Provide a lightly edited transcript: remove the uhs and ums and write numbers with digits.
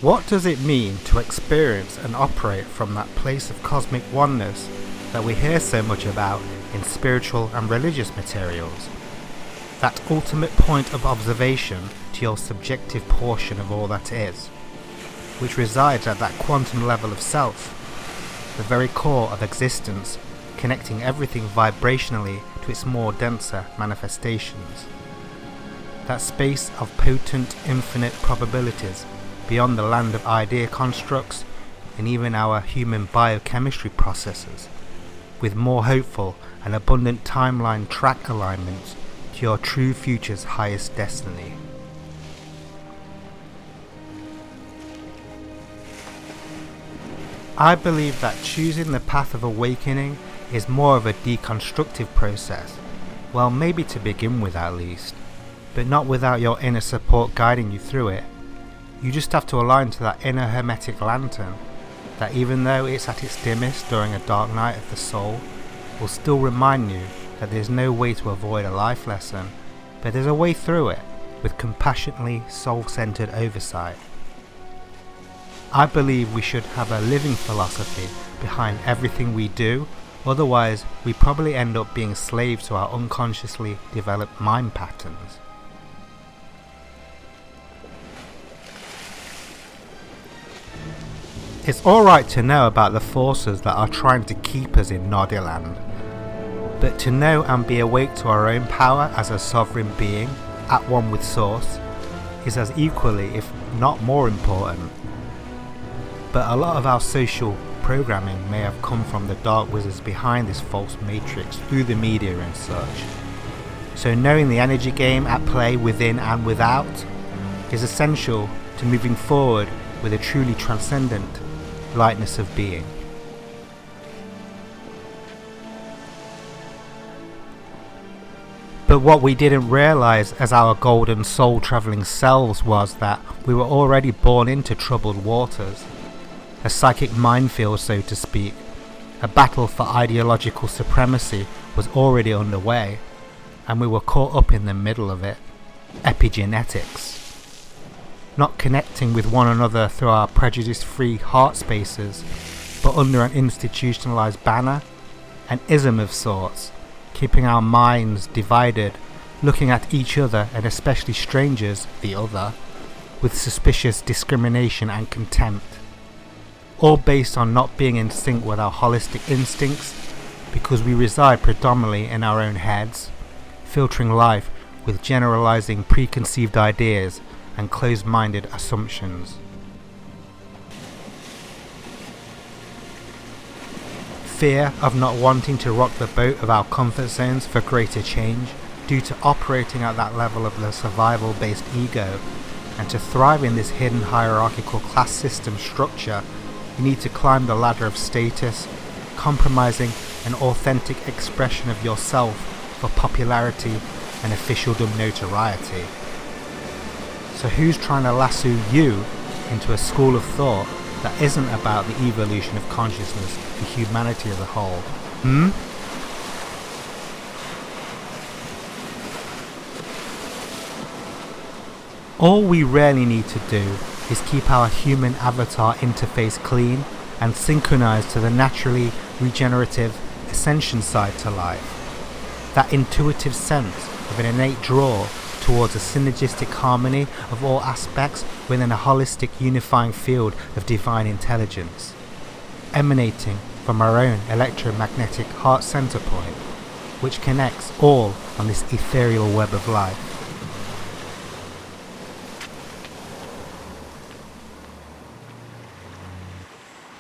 What does it mean to experience and operate from that place of cosmic oneness that we hear so much about in spiritual and religious materials? That ultimate point of observation to your subjective portion of all that is, which resides at that quantum level of self, the very core of existence, connecting everything vibrationally to its more denser manifestations. That space of potent, infinite probabilities beyond the land of idea constructs and even our human biochemistry processes, with more hopeful and abundant timeline track alignments to your true future's highest destiny. I believe that choosing the path of awakening is more of a deconstructive process, well, maybe to begin with at least, but not without your inner support guiding you through it. You just have to align to that inner hermetic lantern that, even though it's at its dimmest during a dark night of the soul, will still remind you that there's no way to avoid a life lesson, but there's a way through it with compassionately soul-centered oversight. I believe we should have a living philosophy behind everything we do, otherwise we probably end up being slaves to our unconsciously developed mind patterns. It's alright to know about the forces that are trying to keep us in Nodiland, but to know and be awake to our own power as a sovereign being, at one with Source, is as equally, if not more important. But a lot of our social programming may have come from the dark wizards behind this false matrix through the media and such. So knowing the energy game at play within and without is essential to moving forward with a truly transcendent lightness of being. But what we didn't realize as our golden soul traveling selves was that we were already born into troubled waters, a psychic minefield, so to speak. A battle for ideological supremacy was already underway, and we were caught up in the middle of it. Epigenetics. Not connecting with one another through our prejudice-free heart spaces, but under an institutionalized banner, an ism of sorts, keeping our minds divided, looking at each other and especially strangers, the other, with suspicious discrimination and contempt. All based on not being in sync with our holistic instincts, because we reside predominantly in our own heads, filtering life with generalizing preconceived ideas and closed-minded assumptions. Fear of not wanting to rock the boat of our comfort zones for greater change, due to operating at that level of the survival-based ego, and to thrive in this hidden hierarchical class system structure, you need to climb the ladder of status, compromising an authentic expression of yourself for popularity and officialdom notoriety. So who's trying to lasso you into a school of thought that isn't about the evolution of consciousness for humanity as a whole? All we really need to do is keep our human avatar interface clean and synchronized to the naturally regenerative ascension side to life. That intuitive sense of an innate draw towards a synergistic harmony of all aspects within a holistic unifying field of divine intelligence, emanating from our own electromagnetic heart center point, which connects all on this ethereal web of life.